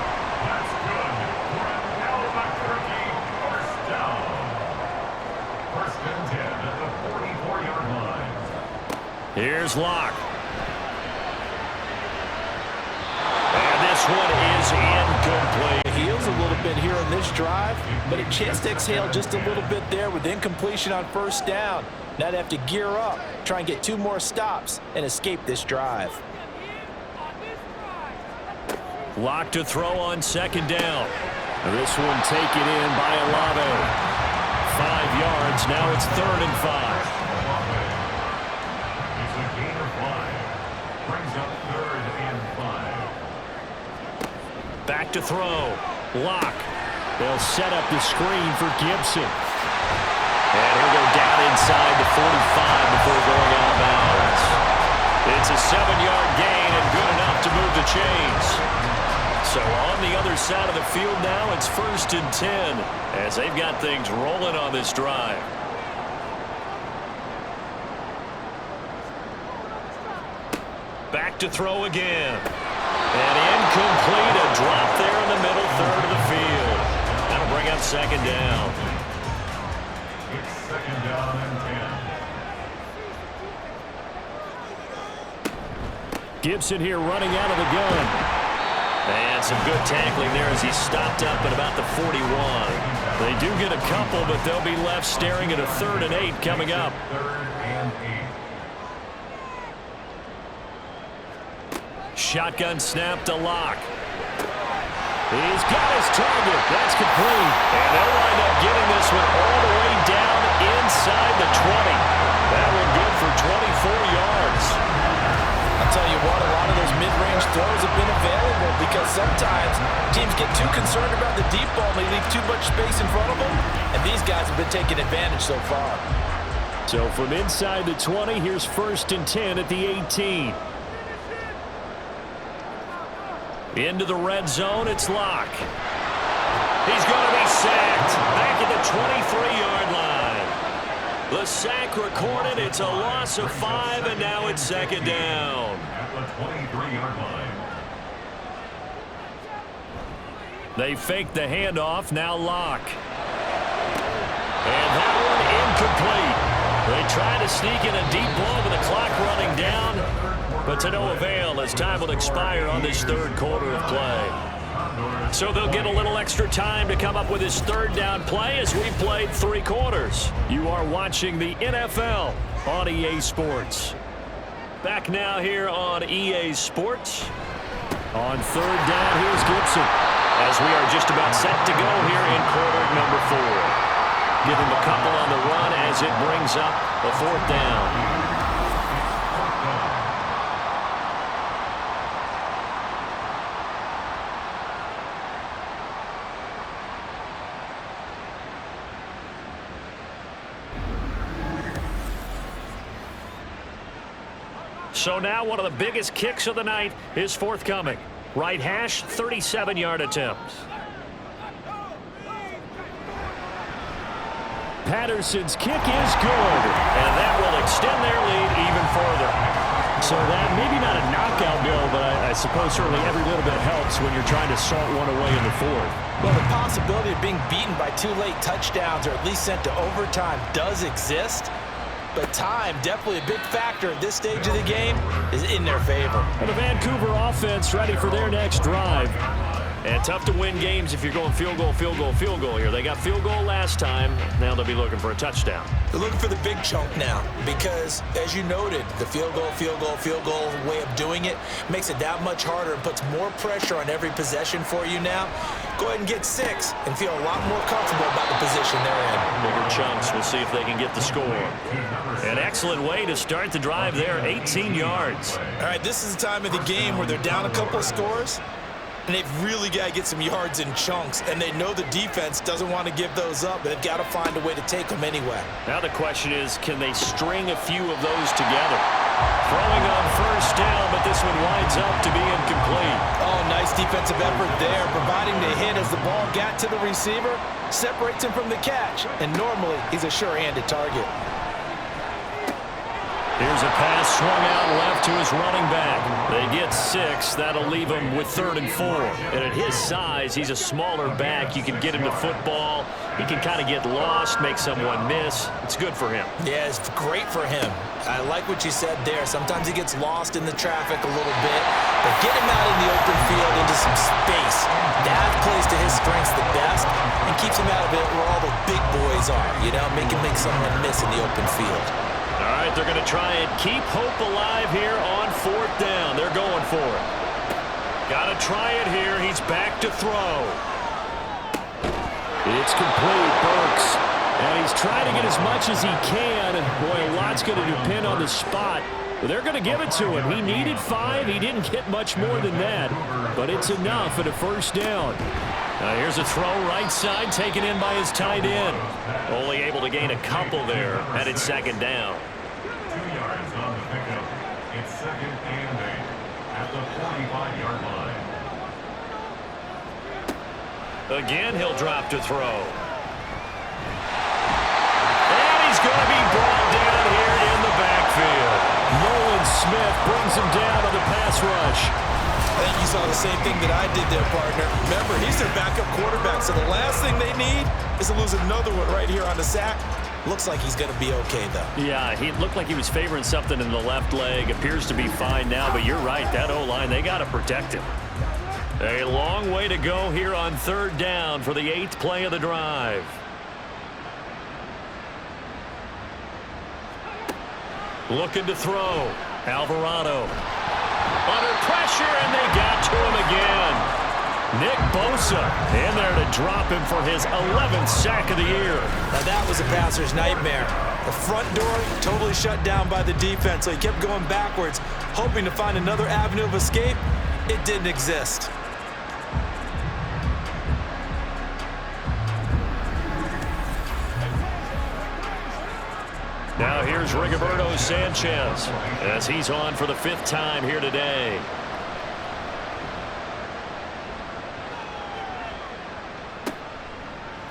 That's good for an Albuquerque 1st down. 1st and 10 at the 44-yard line. Here's Locke. And this one is incomplete. Heels a little bit here on this drive, but a chance to exhale just a little bit there with incompletion on 1st down. Now they have to gear up, try and get 2 more stops, and escape this drive. Locke to throw on 2nd down. This one taken in by Olave. 5 yards. Now it's 3rd and 5. It's a gain of 5. Brings up 3rd and 5. Back to throw. Locke. They'll set up the screen for Gibson. And he'll go down inside the 45 before going out of bounds. It's a 7-yard gain and good enough to move the chains. So on the other side of the field now, it's 1st and 10 as they've got things rolling on this drive. Back to throw again. And incomplete, a drop there in the middle 3rd of the field. That'll bring up 2nd down. It's 2nd down and 10. Gibson here running out of the gun. And some good tackling there as he stopped up at about the 41. They do get a couple, but they'll be left staring at a 3rd and 8 coming up. 3rd and 8. Shotgun snap to Locke. He's got his target. That's complete. And they'll wind up getting this one all the way down inside the 20. That one good for 24 yards. I'll tell you what, a lot of those mid-range throws have been available because sometimes teams get too concerned about the deep ball and they leave too much space in front of them, and these guys have been taking advantage so far. So from inside the 20, here's 1st and 10 at the 18. Into the red zone, it's Locke. He's going to be sacked back at the 23-yard line. The sack recorded. It's a loss of 5, and now it's 2nd down. At the 23-yard line. They fake the handoff, now Locke. And that one incomplete. They try to sneak in a deep ball with the clock running down. but to no avail as time will expire on this third quarter of play. So they'll get a little extra time to come up with his third down play as we played 3 quarters. You are watching the NFL on EA Sports. Back now here on EA Sports. On third down, here's Gibson. As we are just about set to go here in quarter number 4. Give him a couple on the run as it brings up a 4th down. So now one of the biggest kicks of the night is forthcoming. Right hash, 37-yard attempt. Patterson's kick is good. And that will extend their lead even further. So that maybe not a knockout goal, but I suppose certainly every little bit helps when you're trying to salt one away in the 4th. Well, the possibility of being beaten by 2 late touchdowns or at least sent to overtime does exist. But time, definitely a big factor at this stage of the game, is in their favor. And the Vancouver offense ready for their next drive. And tough to win games if you're going field goal, field goal, field goal here. They got field goal last time. Now they'll be looking for a touchdown. They're looking for the big chunk now because, as you noted, the field goal way of doing it makes it that much harder and puts more pressure on every possession for you now. Go ahead and get 6 and feel a lot more comfortable about the position they're in. Bigger chunks. We'll see if they can get the score. An excellent way to start the drive there, 18 yards. All right, this is the time of the game where they're down a couple of scores. And they've really got to get some yards in chunks. And they know the defense doesn't want to give those up, but they've got to find a way to take them anyway. Now the question is, can they string a few of those together? Throwing on 1st down, but this one winds up to be incomplete. Oh, nice defensive effort there, providing the hit as the ball got to the receiver, separates him from the catch. And normally, he's a sure-handed target. Here's a pass swung out left to his running back. They get 6. That'll leave him with 3rd and 4. And at his size, he's a smaller back. You can get him to football. He can kind of get lost, make someone miss. It's good for him. Yeah, it's great for him. I like what you said there. Sometimes he gets lost in the traffic a little bit. But get him out in the open field into some space. That plays to his strengths the best and keeps him out of it where all the big boys are. You know, make someone miss in the open field. All right, they're going to try and keep hope alive here on 4th down. They're going for it. Got to try it here. He's back to throw. It's complete, Burks. And he's trying to get as much as he can. Boy, a lot's going to depend on the spot. But they're going to give it to him. He needed 5. He didn't get much more than that. But it's enough at a 1st down. Now here's a throw right side taken in by his tight end. Only able to gain a couple there. Headed 2nd down. 2 yards on the pickup. It's 2nd and 8 at the 45-yard line. Again, he'll drop to throw. And he's going to be brought down here in the backfield. Nolan Smith brings him down on the pass rush. I think you saw the same thing that I did there, partner. Remember, he's their backup quarterback, so the last thing they need is to lose another one right here on the sack. Looks like he's going to be okay, though. Yeah, he looked like he was favoring something in the left leg. Appears to be fine now, but you're right. That O-line, they got to protect him. A long way to go here on 3rd down for the 8th play of the drive. Looking to throw. Alvarado. Under pressure, and they got to him again. Nick Bosa in there to drop him for his 11th sack of the year. Now that was a passer's nightmare. The front door totally shut down by the defense, so he kept going backwards, hoping to find another avenue of escape. It didn't exist. Now here's Rigoberto Sanchez as he's on for the 5th time here today.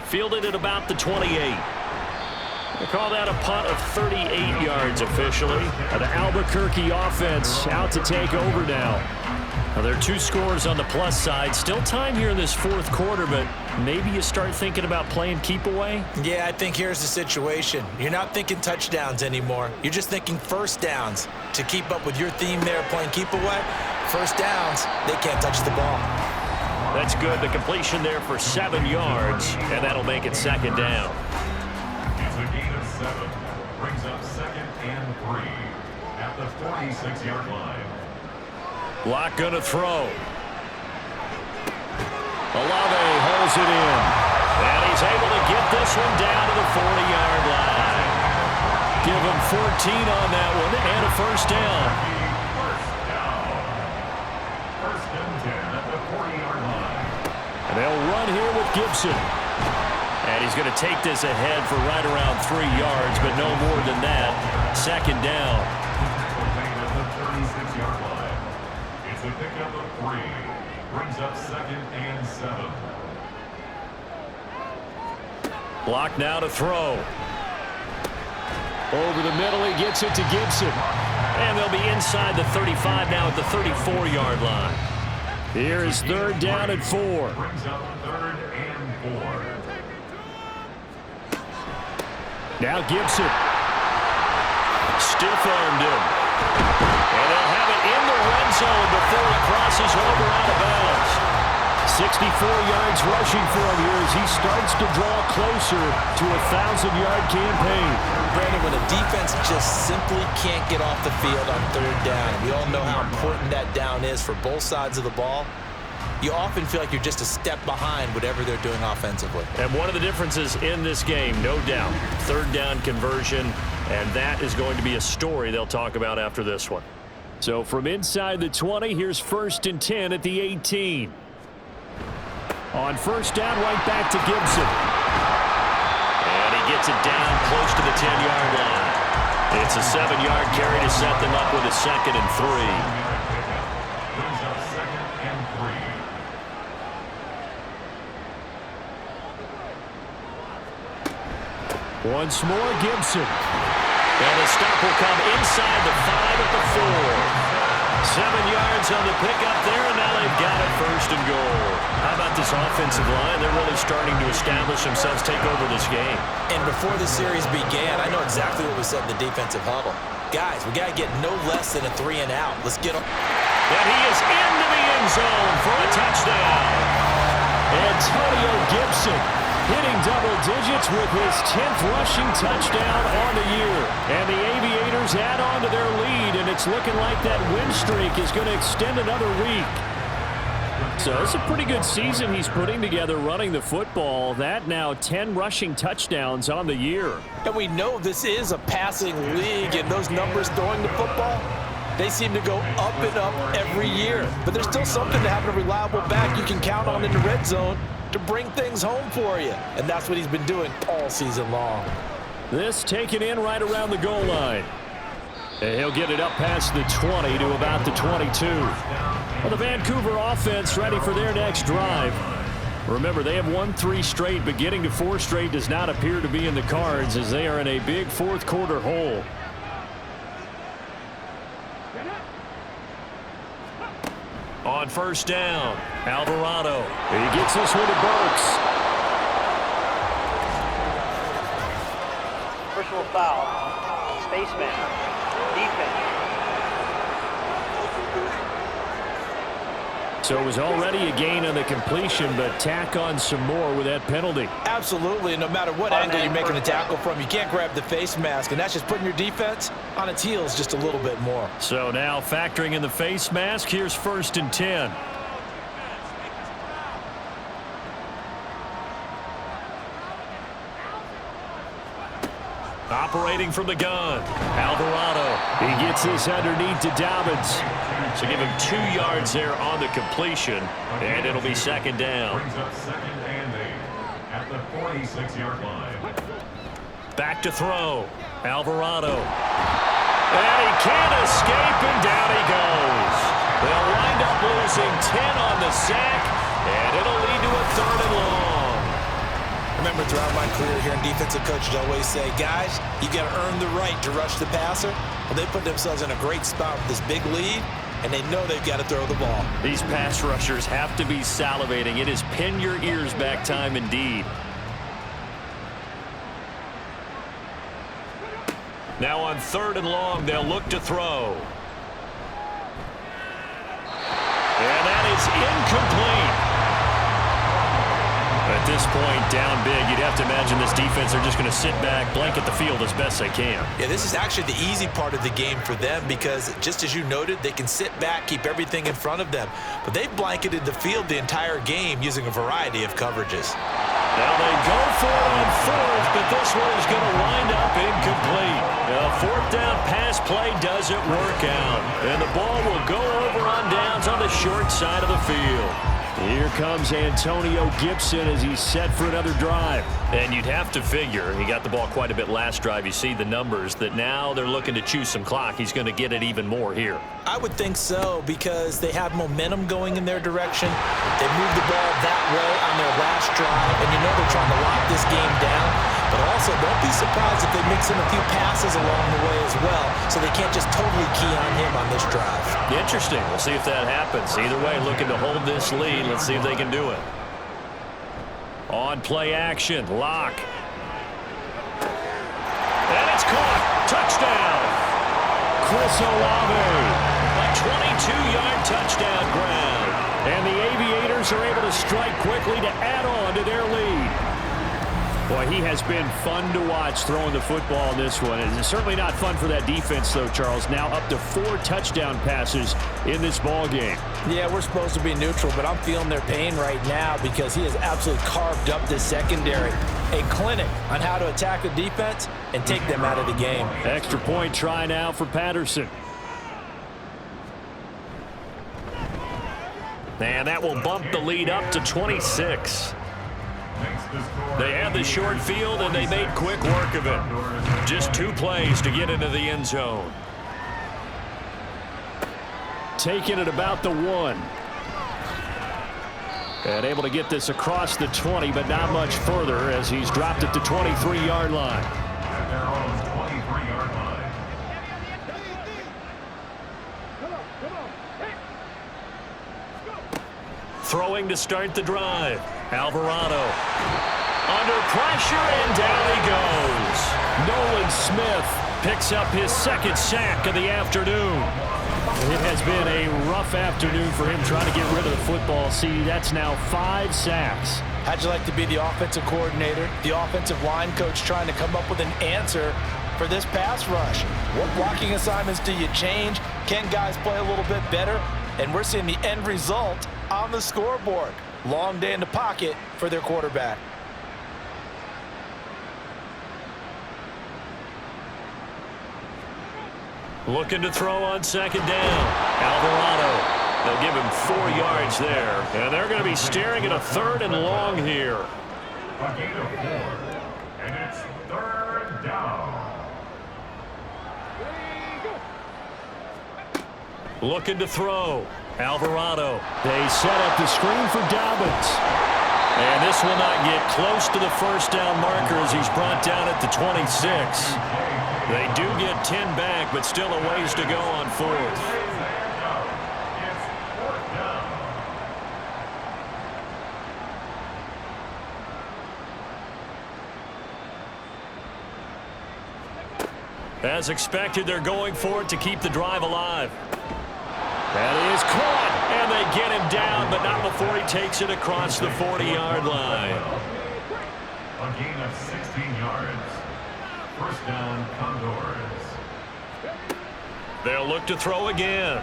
Fielded at about the 28. They call that a punt of 38 yards officially. The Albuquerque offense out to take over now. Well, there are 2 scores on the plus side. Still time here in this fourth quarter, but maybe you start thinking about playing keep away? Yeah, I think here's the situation. You're not thinking touchdowns anymore. You're just thinking first downs. To keep up with your theme there, playing keep away, first downs, they can't touch the ball. That's good. The completion there for 7 yards, and that'll make it second down. It's a gain of 7. Brings up 2nd and 3 at the 46-yard line. Block going to throw. Olave holds it in. And he's able to get this one down to the 40-yard line. Give him 14 on that one and a first down. First and 10 at the 40-yard line. And they'll run here with Gibson. And he's going to take this ahead for right around 3 yards, but no more than that. Second down. At the 36-yard line. It's a pickup of 3. Brings up 2nd and 7. Block now to throw. Over the middle, he gets it to Gibson. And they'll be inside the 35 now at the 34-yard line. Here is third down and 4. Brings up 3rd and 4. Now Gibson. Stiff-armed him. And they'll have it in the red zone before he crosses over out of bounds. 64 yards rushing for him here as he starts to draw closer to a 1,000-yard campaign. Brandon, when a defense just simply can't get off the field on third down, we all know how important that down is for both sides of the ball. You often feel like you're just a step behind whatever they're doing offensively. And one of the differences in this game, no doubt, third down conversion, and that is going to be a story they'll talk about after this one. So from inside the 20, here's first and 10 at the 18. On first down, right back to Gibson. And he gets it down close to the 10-yard line. It's a 7-yard carry to set them up with a 2nd and 3. Once more, Gibson. And the stop will come inside the 5 at the 4. 7 yards on the pickup there, and now they've got it first and goal. How about this offensive line? They're really starting to establish themselves, take over this game. And before the series began, I know exactly what we said in the defensive huddle. Guys, we got to get no less than a 3 and out. Let's get them. And he is into the end zone for a touchdown. Antonio Gibson hitting double digits with his 10th rushing touchdown on the year. And the Aviators add on to their lead, and it's looking like that win streak is going to extend another week. So it's a pretty good season he's putting together running the football. That now 10 rushing touchdowns on the year. And we know this is a passing league, and those numbers throwing the football, they seem to go up and up every year. But there's still something to having a reliable back you can count on in the red zone to bring things home for you. And that's what he's been doing all season long. This taken in right around the goal line. And he'll get it up past the 20 to about the 22. Well, the Vancouver offense ready for their next drive. Remember, they have won 3 straight, but getting to 4 straight does not appear to be in the cards as they are in a big fourth quarter hole. On first down, Alvarado. He gets this one to Burks. Personal foul. Spaceman. Defense. So it was already a gain on the completion, but tack on some more with that penalty. Absolutely. No matter what angle you're making a tackle from, you can't grab the face mask, and that's just putting your defense on its heels just a little bit more. So now factoring in the face mask, here's first and 10. Operating from the gun, Alvarado. He gets this underneath to Dobbins. So give him 2 yards there on the completion, and it'll be second down. Brings up 2nd and 8 at the 46-yard line. Back to throw, Alvarado. And he can't escape, and down he goes. They'll wind up losing 10 on the sack, and it'll lead to a 3rd and long. Remember, throughout my career here in defensive coaches always say, guys, you got to earn the right to rush the passer. Well, they put themselves in a great spot with this big lead. and they know they've got to throw the ball. These pass rushers have to be salivating. It is pin your ears back time indeed. Now on 3rd and long, they'll look to throw. And that is incomplete. At this point, down big, you'd have to imagine this defense are just going to sit back, blanket the field as best they can. Yeah, this is actually the easy part of the game for them because, just as you noted, they can sit back, keep everything in front of them. But they've blanketed the field the entire game using a variety of coverages. Now they go for it on 4th, but this one is going to wind up incomplete. A 4th down pass play doesn't work out. And the ball will go over on downs on the short side of the field. Here comes Antonio Gibson as he's set for another drive. And you'd have to figure, he got the ball quite a bit last drive. You see the numbers, that now they're looking to chew some clock. He's going to get it even more here. I would think so because they have momentum going in their direction. They moved the ball that way on their last drive, and you know they're trying to lock this game down. But also, don't be surprised if they mix in a few passes along the way as well, so they can't just totally key on him on this drive. Interesting. We'll see if that happens. Either way, looking to hold this lead. Let's see if they can do it. On play action, lock. And it's caught. Touchdown. Chris Olave. A 22-yard touchdown grab. And the Aviators are able to strike quickly to add on to their lead. Boy, he has been fun to watch throwing the football in this one. It's certainly not fun for that defense, though, Charles. Now up to 4 touchdown passes in this ball game. Yeah, we're supposed to be neutral, but I'm feeling their pain right now because he has absolutely carved up this secondary. A clinic on how to attack the defense and take them out of the game. Extra point try now for Patterson. And that will bump the lead up to 26. They had the short field, and they made quick work of it. Just 2 plays to get into the end zone. Taking it about the 1. And able to get this across the 20, but not much further as he's dropped it to 23-yard line. At their own 23-yard line. Throwing to start the drive. Alvarado. Under pressure, and down he goes. Nolan Smith Picks up his 2nd sack of the afternoon. It has been a rough afternoon for him trying to get rid of the football. See, that's now 5 sacks. How'd you like to be the offensive coordinator, the offensive line coach trying to come up with an answer for this pass rush? What blocking assignments do you change? Can guys play a little bit better? And we're seeing the end result on the scoreboard. Long day in the pocket for their quarterback. Looking to throw on 2nd down. Alvarado. They'll give him 4 yards there. And they're going to be staring at a 3rd and long here. A gain of 4. And it's 3rd down. Looking to throw. Alvarado. They set up the screen for Dobbins. And this will not get close to the 1st down marker as he's brought down at the 26. They do get 10 back, but still a ways to go on 4th. As expected, they're going for it to keep the drive alive. That is caught, and they get him down, but not before he takes it across the 40-yard line. A gain of 16 yards. 1st down, Condors. They'll look to throw again.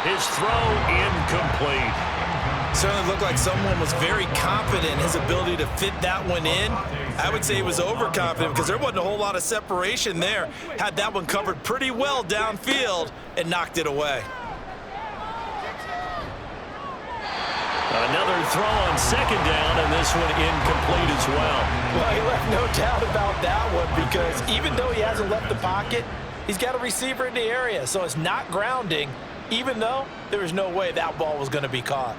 His throw incomplete. Certainly looked like someone was very confident in his ability to fit that one in. I would say he was overconfident because there wasn't a whole lot of separation there. Had that one covered pretty well downfield and knocked it away. Another throw on 2nd down, and this one incomplete as well. Well, he left no doubt about that one because even though he hasn't left the pocket, he's got a receiver in the area, so it's not grounding, even though there was no way that ball was going to be caught.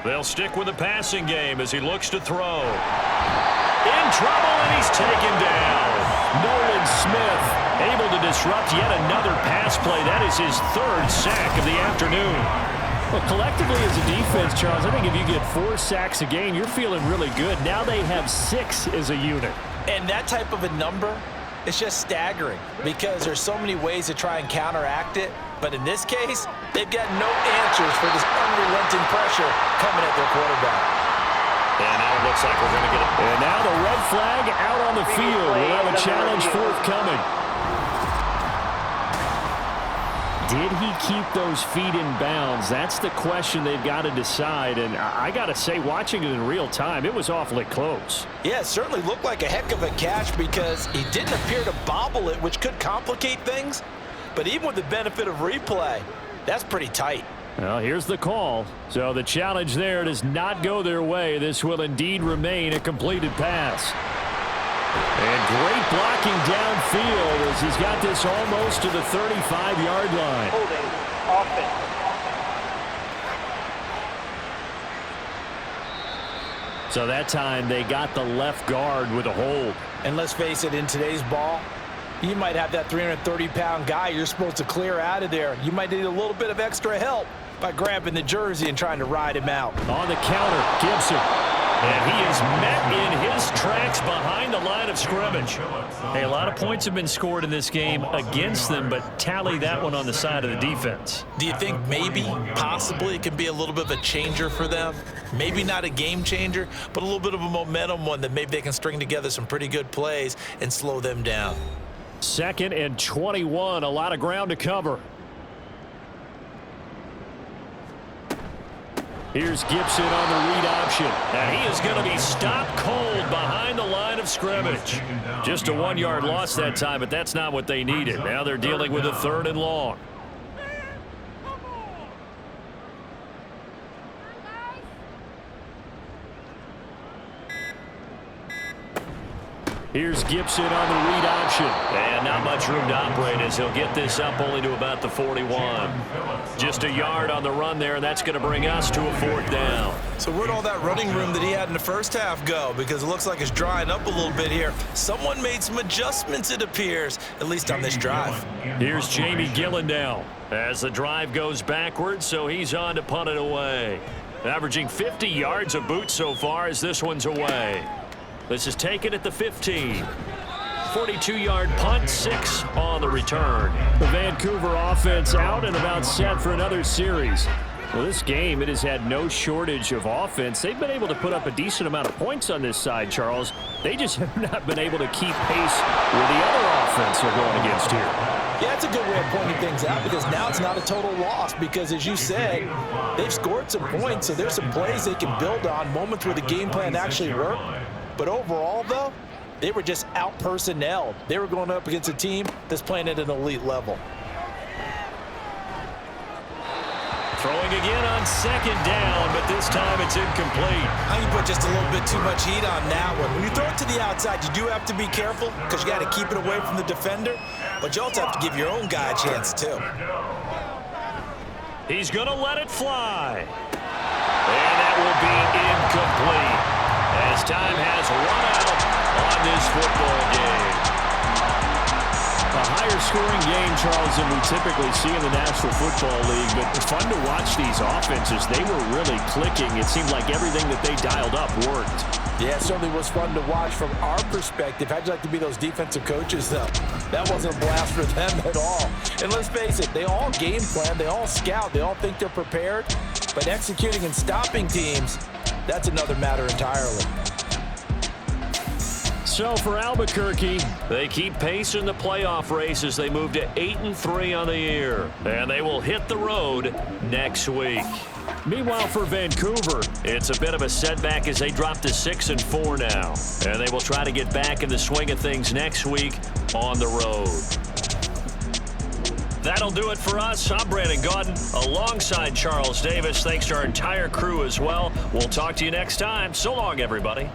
They'll stick with the passing game as he looks to throw. In trouble, and he's taken down. Nolan Smith Able to disrupt yet another pass play. That is his third sack of the afternoon. Well, collectively as a defense, Charles, I think if you get 4 sacks a game, you're feeling really good. Now they have 6 as a unit. And that type of a number, it's just staggering because there's so many ways to try and counteract it. But in this case, they've got no answers for this unrelenting pressure coming at their quarterback. And now it looks like we're going to get it. And now the red flag out on the field. We'll have a challenge forthcoming. Did he keep those feet in bounds? That's the question they've got to decide. And I got to say, watching it in real time, it was awfully close. Yeah, it certainly looked like a heck of a catch because he didn't appear to bobble it, which could complicate things. But even with the benefit of replay, that's pretty tight. Well, here's the call. So the challenge there does not go their way. This will indeed remain a completed pass. And great blocking downfield as he's got this almost to the 35-yard line. Holding offense. So that time they got the left guard with a hold. And let's face it, in today's ball, you might have that 330-pound guy you're supposed to clear out of there. You might need a little bit of extra help by grabbing the jersey and trying to ride him out. On the counter, Gibson. And he is met in his tracks behind the line of scrimmage. Hey, a lot of points have been scored in this game against them, but tally that one on the side of the defense. Do you think maybe, possibly, it can be a little bit of a changer for them? Maybe not a game changer, but a little bit of a momentum one that maybe they can string together some pretty good plays and slow them down. 2nd and 21, a lot of ground to cover. Here's Gibson on the read option. And he is going to be stopped cold behind the line of scrimmage. Just a 1-yard loss that time, but that's not what they needed. Now they're dealing with a 3rd and long. Here's Gibson on the read option. And not much room to operate as he'll get this up only to about the 41. Just a yard on the run there, and that's going to bring us to a 4th down. So where'd all that running room that he had in the first half go? Because it looks like it's drying up a little bit here. Someone made some adjustments, it appears, at least on this drive. Here's Jamie Gillendow. As the drive goes backwards, so he's on to punt it away. Averaging 50 yards a boot so far as this one's away. This is taken at the 15. 42-yard punt, 6 on the return. The Vancouver offense out and about set for another series. Well, this game, it has had no shortage of offense. They've been able to put up a decent amount of points on this side, Charles. They just have not been able to keep pace with the other offense they're going against here. Yeah, it's a good way of pointing things out because now it's not a total loss because, as you said, they've scored some points, so there's some plays they can build on, moments where the game plan actually worked. But overall, though, they were just out-personnelled. They were going up against a team that's playing at an elite level. Throwing again on 2nd down, but this time it's incomplete. I think you put just a little bit too much heat on that one. When you throw it to the outside, you do have to be careful because you got to keep it away from the defender, but you also have to give your own guy a chance, too. He's going to let it fly. And that will be incomplete as time has run out on this football game. A higher scoring game, Charles, than we typically see in the National Football League, but fun to watch these offenses. They were really clicking. It seemed like everything that they dialed up worked. Yeah, it certainly was fun to watch from our perspective. How'd you like to be those defensive coaches, though? That wasn't a blast for them at all. And let's face it, they all game plan, they all scout, they all think they're prepared, but executing and stopping teams, that's another matter entirely. So for Albuquerque, they keep pace in the playoff race as they move to 8-3 on the year. And they will hit the road next week. Meanwhile, for Vancouver, it's a bit of a setback as they drop to 6-4 now. And they will try to get back in the swing of things next week on the road. That'll do it for us. I'm Brandon Gaudin alongside Charles Davis. Thanks to our entire crew as well. We'll talk to you next time. So long, everybody.